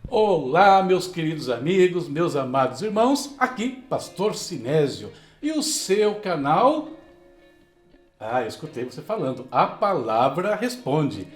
Olá, meus queridos amigos, meus amados irmãos, aqui Pastor Sinésio e o seu canal. Eu escutei você falando, a palavra responde.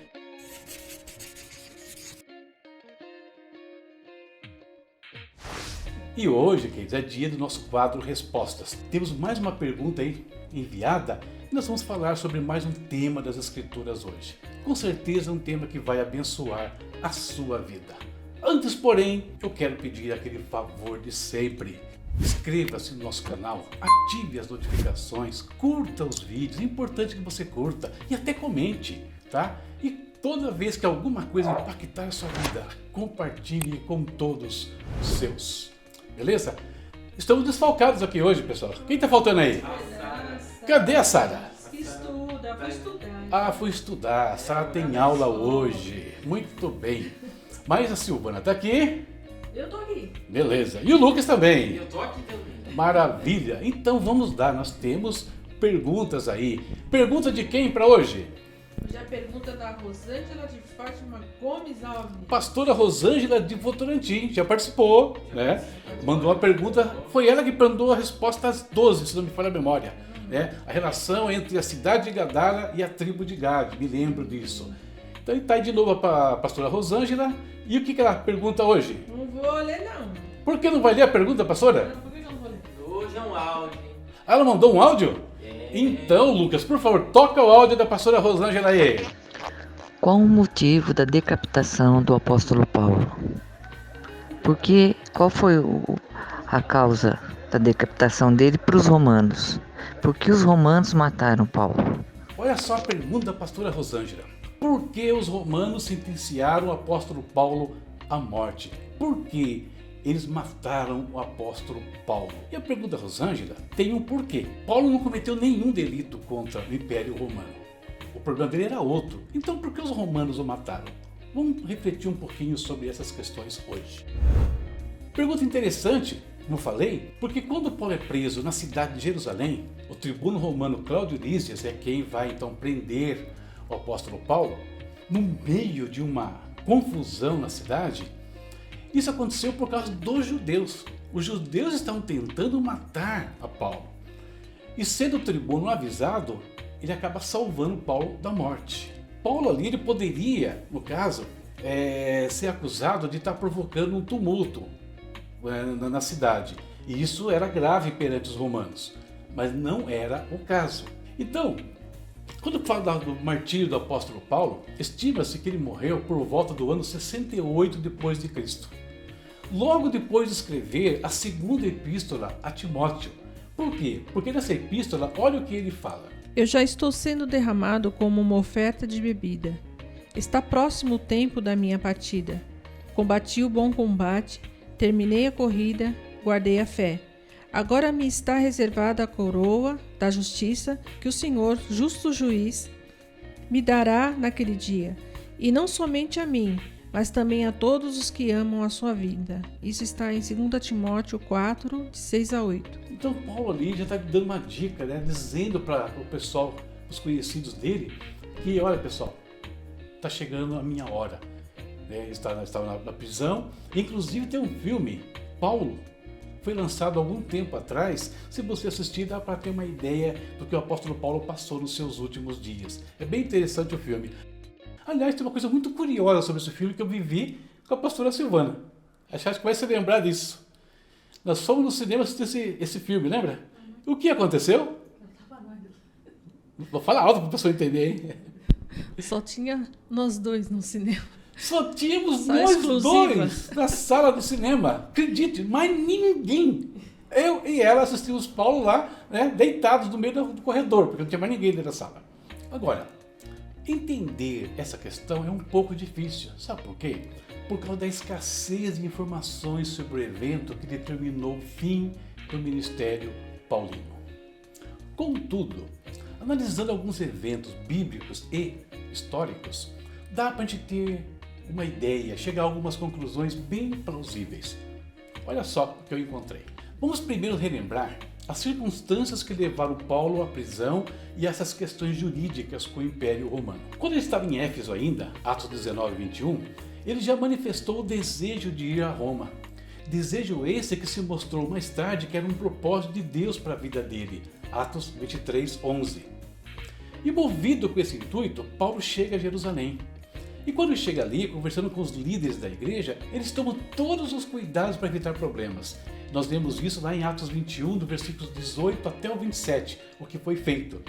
E hoje, queridos, é dia do nosso quadro Respostas. Temos mais uma pergunta aí enviada e nós vamos falar sobre mais um tema das Escrituras hoje. Com certeza um tema que vai abençoar a sua vida. Antes, porém, eu quero pedir aquele favor de sempre. Inscreva-se no nosso canal, ative as notificações, curta os vídeos, é importante que você curta e até comente, tá? E toda vez que alguma coisa impactar a sua vida, compartilhe com todos os seus. Beleza? Estamos desfalcados aqui hoje, pessoal. Quem está faltando aí? Cadê a Sara? Estuda, foi estudar. Foi estudar. A Sara tem aula hoje. Muito bem. Mas a Silvana está aqui? Eu tô aqui. Beleza. E o Lucas também? Eu tô aqui também. Maravilha. Então vamos lá. Nós temos perguntas aí. Pergunta de quem para hoje? Hoje a pergunta da Rosângela de Fátima Gomes Alves. Pastora Rosângela de Votorantim. Já participou, né? Mandou uma pergunta. Foi ela que mandou a resposta às 12, se não me falha a memória. Né? A relação entre a cidade de Gadara e a tribo de Gade. Me lembro disso. Então está aí de novo a pastora Rosângela. E o que ela pergunta hoje? Não vou ler, não. Por que não vai ler a pergunta, pastora? Por que eu não vou ler? Hoje é um áudio. Ela mandou um áudio? É. Então, Lucas, por favor, toca o áudio da pastora Rosângela aí. Qual o motivo da decapitação do apóstolo Paulo? Qual foi a causa da decapitação dele para os romanos? Por que os romanos mataram Paulo? Olha só a pergunta da pastora Rosângela. Por que os romanos sentenciaram o apóstolo Paulo à morte? Por que eles mataram o apóstolo Paulo? E a pergunta da Rosângela tem um porquê. Paulo não cometeu nenhum delito contra o Império Romano. O problema dele era outro. Então por que os romanos o mataram? Vamos refletir um pouquinho sobre essas questões hoje. Pergunta interessante, como falei, porque quando Paulo é preso na cidade de Jerusalém, o tribuno romano Cláudio Lísias é quem vai então prender o apóstolo Paulo, no meio de uma confusão na cidade. Isso aconteceu por causa dos judeus. Os judeus estavam tentando matar a Paulo. E sendo o tribuno avisado, ele acaba salvando Paulo da morte. Paulo ali ele poderia, no caso, ser acusado de estar provocando um tumulto na cidade. E isso era grave perante os romanos. Mas não era o caso. Então, quando fala do martírio do apóstolo Paulo, estima-se que ele morreu por volta do ano 68 depois de Cristo. Logo depois de escrever a segunda epístola a Timóteo. Por quê? Porque nessa epístola, olha o que ele fala. Eu já estou sendo derramado como uma oferta de bebida. Está próximo o tempo da minha partida. Combati o bom combate, terminei a corrida, guardei a fé. Agora me está reservada a coroa da justiça que o Senhor, justo juiz, me dará naquele dia. E não somente a mim, mas também a todos os que amam a sua vida. Isso está em 2 Timóteo 4, de 6 a 8. Então Paulo ali já está dando uma dica, né? Dizendo para o pessoal, os conhecidos dele, que olha pessoal, está chegando a minha hora. Ele estava na prisão, inclusive tem um filme, Paulo, foi lançado há algum tempo atrás. Se você assistir, dá para ter uma ideia do que o apóstolo Paulo passou nos seus últimos dias. É bem interessante o filme. Aliás, tem uma coisa muito curiosa sobre esse filme que eu vivi com a pastora Silvana. Acho que vai se lembrar disso. Nós fomos no cinema assistir esse filme, lembra? O que aconteceu? Vou falar alto para a pessoa entender, hein? Só tinha nós dois no cinema. Só tínhamos Só nós exclusiva. dois na sala do cinema. Acredite, mas ninguém. Eu e ela assistimos Paulo lá, né, deitados no meio do corredor, porque não tinha mais ninguém dentro da sala. Agora, entender essa questão é um pouco difícil. Sabe por quê? Por causa da escassez de informações sobre o evento que determinou o fim do ministério paulino. Contudo, analisando alguns eventos bíblicos e históricos, dá para a gente ter uma ideia, chegar a algumas conclusões bem plausíveis. Olha só o que eu encontrei. Vamos primeiro relembrar as circunstâncias que levaram Paulo à prisão e essas questões jurídicas com o Império Romano. Quando ele estava em Éfeso ainda, Atos 19, 21, ele já manifestou o desejo de ir a Roma. Desejo esse que se mostrou mais tarde que era um propósito de Deus para a vida dele. Atos 23:11. E movido com esse intuito, Paulo chega a Jerusalém. E quando chega ali, conversando com os líderes da igreja, eles tomam todos os cuidados para evitar problemas. Nós vemos isso lá em Atos 21, do versículos 18 até o 27, o que foi feito.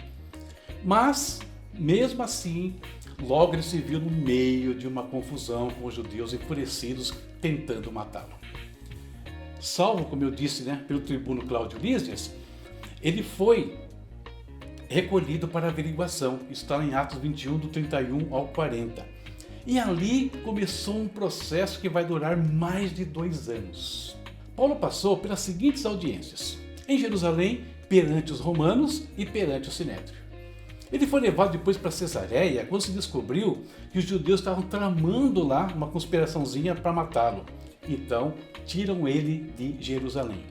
Mas, mesmo assim, logo ele se viu no meio de uma confusão com os judeus enfurecidos tentando matá-lo. Salvo, como eu disse, pelo tribuno Cláudio Lísias, ele foi recolhido para averiguação. Está em Atos 21, do 31 ao 40. E ali começou um processo que vai durar mais de 2 anos. Paulo passou pelas seguintes audiências: em Jerusalém, perante os romanos e perante o Sinédrio. Ele foi levado depois para Cesareia, quando se descobriu que os judeus estavam tramando lá uma conspiraçãozinha para matá-lo. Então, tiram ele de Jerusalém.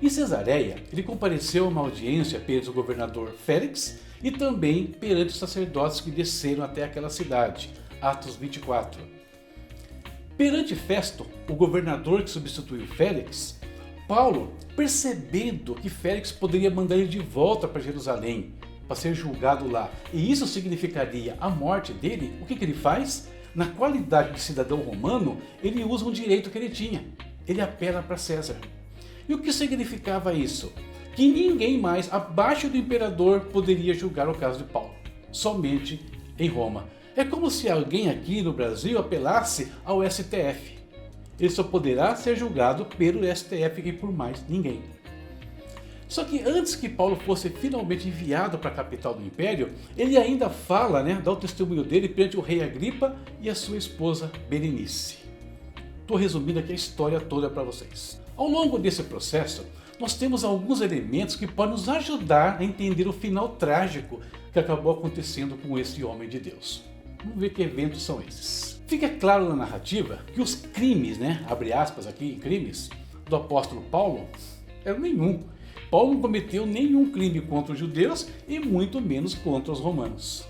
Em Cesareia, ele compareceu a uma audiência perante o governador Félix e também perante os sacerdotes que desceram até aquela cidade. Atos 24. Perante Festo, o governador que substituiu Félix, Paulo, percebendo que Félix poderia mandar ele de volta para Jerusalém, para ser julgado lá, e isso significaria a morte dele, o que ele faz? Na qualidade de cidadão romano, ele usa um direito que ele tinha. Ele apela para César. E o que significava isso? Que ninguém mais, abaixo do imperador, poderia julgar o caso de Paulo. Somente em Roma. É como se alguém aqui no Brasil apelasse ao STF. Ele só poderá ser julgado pelo STF e por mais ninguém. Só que antes que Paulo fosse finalmente enviado para a capital do império, ele ainda fala, dá o testemunho dele perante o rei Agripa e a sua esposa Berenice. Estou resumindo aqui a história toda para vocês. Ao longo desse processo, nós temos alguns elementos que podem nos ajudar a entender o final trágico que acabou acontecendo com esse homem de Deus. Vamos ver que eventos são esses. Fica claro na narrativa que os crimes, abre aspas aqui, crimes, do apóstolo Paulo, eram nenhum. Paulo não cometeu nenhum crime contra os judeus e muito menos contra os romanos.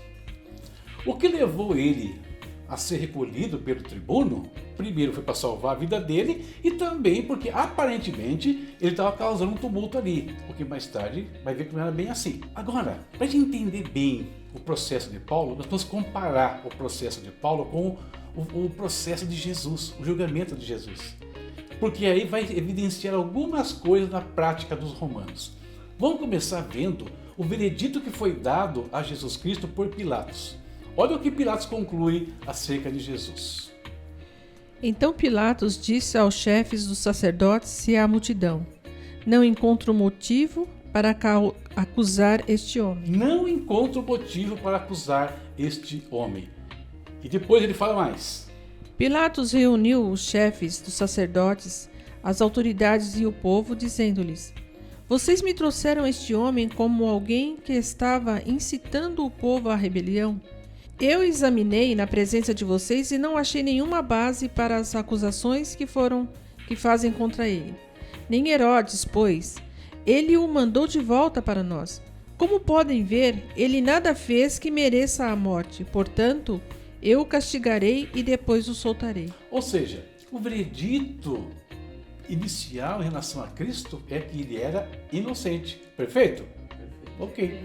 O que levou ele a ser recolhido pelo tribuno, primeiro foi para salvar a vida dele e também porque aparentemente ele estava causando um tumulto ali, porque mais tarde vai ver que não era bem assim. Agora, para a gente entender bem o processo de Paulo, nós vamos comparar o processo de Paulo com o processo de Jesus, o julgamento de Jesus. Porque aí vai evidenciar algumas coisas na prática dos romanos. Vamos começar vendo o veredito que foi dado a Jesus Cristo por Pilatos. Olha o que Pilatos conclui acerca de Jesus. Então Pilatos disse aos chefes dos sacerdotes e à multidão: não encontro motivo para acusar este homem. Não encontro motivo para acusar este homem. E depois ele fala mais. Pilatos reuniu os chefes dos sacerdotes, as autoridades e o povo, dizendo-lhes: vocês me trouxeram este homem como alguém que estava incitando o povo à rebelião? Eu examinei na presença de vocês e não achei nenhuma base para as acusações que fazem contra ele. Nem Herodes, pois, ele o mandou de volta para nós. Como podem ver, ele nada fez que mereça a morte. Portanto, eu o castigarei e depois o soltarei. Ou seja, o veredito inicial em relação a Cristo é que ele era inocente. Perfeito? Ok.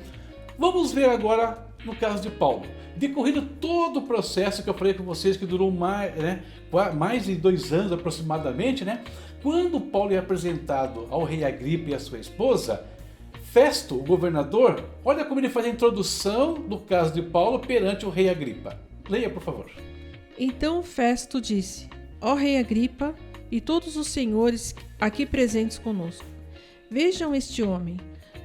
Vamos ver agora no caso de Paulo. Decorrido todo o processo que eu falei com vocês, que durou mais de 2 anos aproximadamente, quando Paulo é apresentado ao rei Agripa e a sua esposa, Festo, o governador, olha como ele faz a introdução do caso de Paulo perante o rei Agripa. Leia, por favor. Então Festo disse: ó rei Agripa e todos os senhores aqui presentes conosco, vejam este homem.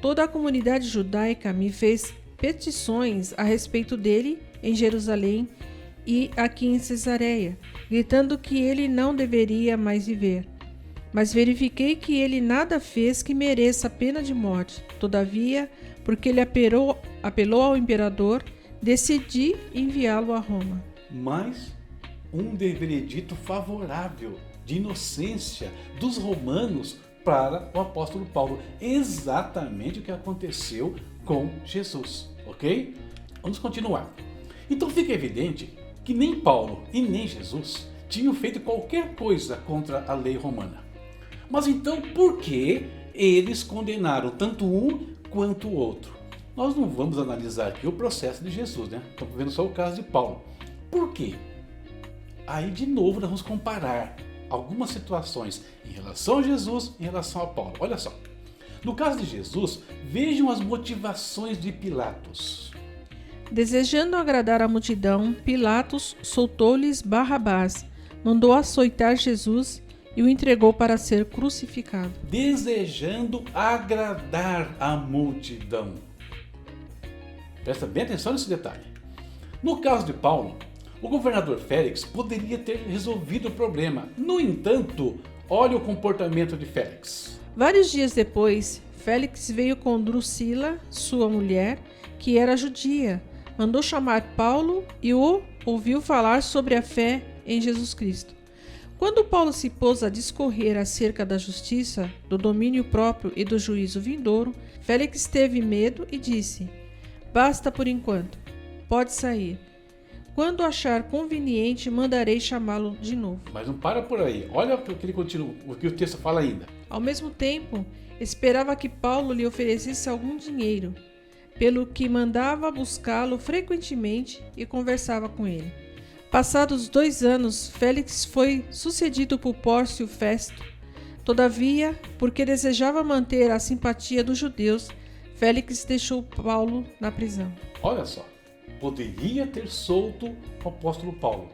Toda a comunidade judaica me fez petições a respeito dele em Jerusalém e aqui em Cesareia, gritando que ele não deveria mais viver. Mas verifiquei que ele nada fez que mereça a pena de morte. Todavia, porque ele apelou ao imperador, decidi enviá-lo a Roma. Mais um veredito favorável de inocência dos romanos para o apóstolo Paulo. Exatamente o que aconteceu com Jesus, ok? Vamos continuar. Então fica evidente que nem Paulo e nem Jesus tinham feito qualquer coisa contra a lei romana. Mas então por que eles condenaram tanto um quanto o outro? Nós não vamos analisar aqui o processo de Jesus, né? Estamos vendo só o caso de Paulo. Por quê? Aí de novo nós vamos comparar algumas situações em relação a Jesus e em relação a Paulo. Olha só. No caso de Jesus, vejam as motivações de Pilatos. Desejando agradar a multidão, Pilatos soltou-lhes Barrabás, mandou açoitar Jesus e o entregou para ser crucificado. Desejando agradar a multidão. Presta bem atenção nesse detalhe. No caso de Paulo, o governador Félix poderia ter resolvido o problema. No entanto, olha o comportamento de Félix. Vários dias depois, Félix veio com Drusila, sua mulher, que era judia, mandou chamar Paulo e o ouviu falar sobre a fé em Jesus Cristo. Quando Paulo se pôs a discorrer acerca da justiça, do domínio próprio e do juízo vindouro, Félix teve medo e disse: "Basta por enquanto, pode sair. Quando achar conveniente, mandarei chamá-lo de novo." Mas não para por aí. Olha o que ele continua, o que o texto fala ainda. Ao mesmo tempo, esperava que Paulo lhe oferecesse algum dinheiro, pelo que mandava buscá-lo frequentemente e conversava com ele. Passados 2 anos, Félix foi sucedido por Pórcio Festo. Todavia, porque desejava manter a simpatia dos judeus, Félix deixou Paulo na prisão. Olha só, poderia ter solto o apóstolo Paulo,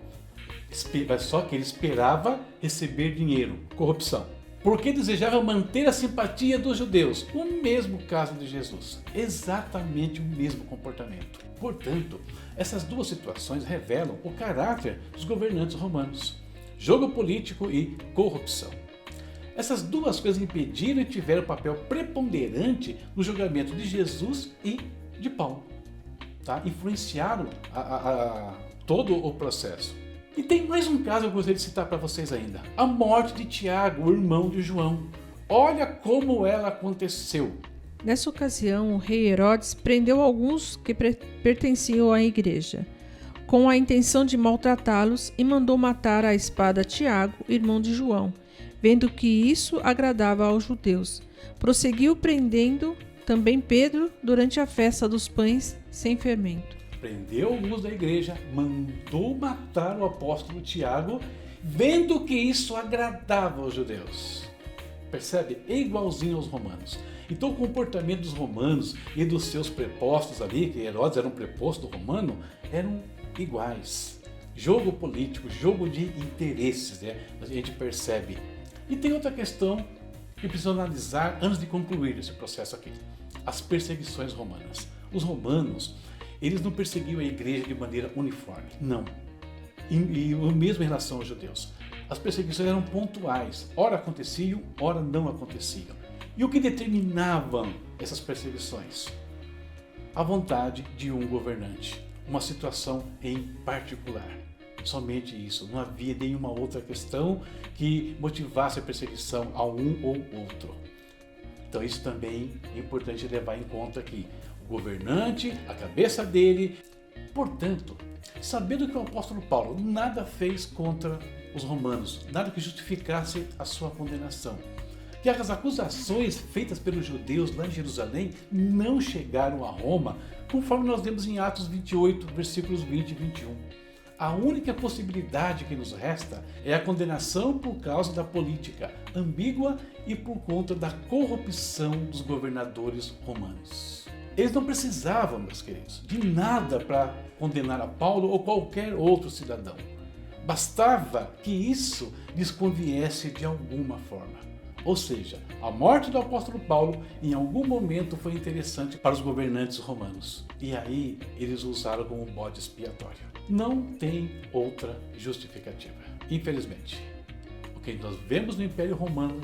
só que ele esperava receber dinheiro, corrupção. Porque desejava manter a simpatia dos judeus, o mesmo caso de Jesus, exatamente o mesmo comportamento. Portanto, essas duas situações revelam o caráter dos governantes romanos, jogo político e corrupção. Essas duas coisas impediram e tiveram papel preponderante no julgamento de Jesus e de Paulo. Tá? Influenciaram todo o processo. E tem mais um caso que eu gostaria de citar para vocês ainda. A morte de Tiago, o irmão de João. Olha como ela aconteceu. Nessa ocasião, o rei Herodes prendeu alguns que pertenciam à igreja, com a intenção de maltratá-los, e mandou matar à espada Tiago, irmão de João, vendo que isso agradava aos judeus. Prosseguiu prendendo também Pedro durante a festa dos pães sem fermento. Prendeu alguns da igreja, mandou matar o apóstolo Tiago, vendo que isso agradava aos judeus. Percebe? É igualzinho aos romanos. Então o comportamento dos romanos e dos seus prepostos ali, que Herodes era um preposto romano, eram iguais. Jogo político, jogo de interesses, né? A gente percebe. E tem outra questão que precisa analisar antes de concluir esse processo aqui. As perseguições romanas. Os romanos, eles não perseguiam a igreja de maneira uniforme, não. E o mesmo em relação aos judeus. As perseguições eram pontuais, ora aconteciam, ora não aconteciam. E o que determinavam essas perseguições? A vontade de um governante, uma situação em particular. Somente isso, não havia nenhuma outra questão que motivasse a perseguição a um ou outro. Então isso também é importante levar em conta aqui. O governante, a cabeça dele. Portanto, sabendo que o apóstolo Paulo nada fez contra os romanos, nada que justificasse a sua condenação, que as acusações feitas pelos judeus lá em Jerusalém não chegaram a Roma, conforme nós vemos em Atos 28, versículos 20 e 21. A única possibilidade que nos resta é a condenação por causa da política ambígua e por conta da corrupção dos governadores romanos. Eles não precisavam, meus queridos, de nada para condenar a Paulo ou qualquer outro cidadão. Bastava que isso lhes conviesse de alguma forma. Ou seja, a morte do apóstolo Paulo em algum momento foi interessante para os governantes romanos. E aí eles o usaram como bode expiatório. Não tem outra justificativa, infelizmente. O que nós vemos no Império Romano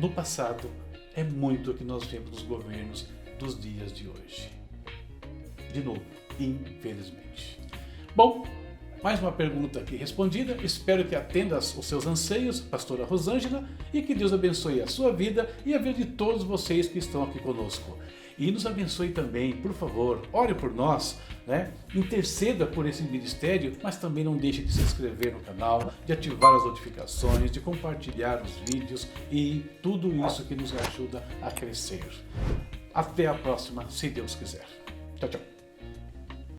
no passado é muito o que nós vemos nos governos dos dias de hoje. De novo, infelizmente. Bom, Mais uma pergunta aqui respondida. Espero que atenda os seus anseios, pastora Rosângela, e que Deus abençoe a sua vida e a vida de todos vocês que estão aqui conosco. E nos abençoe também, por favor, ore por nós, interceda por esse ministério, mas também não deixe de se inscrever no canal, de ativar as notificações, de compartilhar os vídeos e tudo isso que nos ajuda a crescer. Até a próxima, se Deus quiser. Tchau, tchau.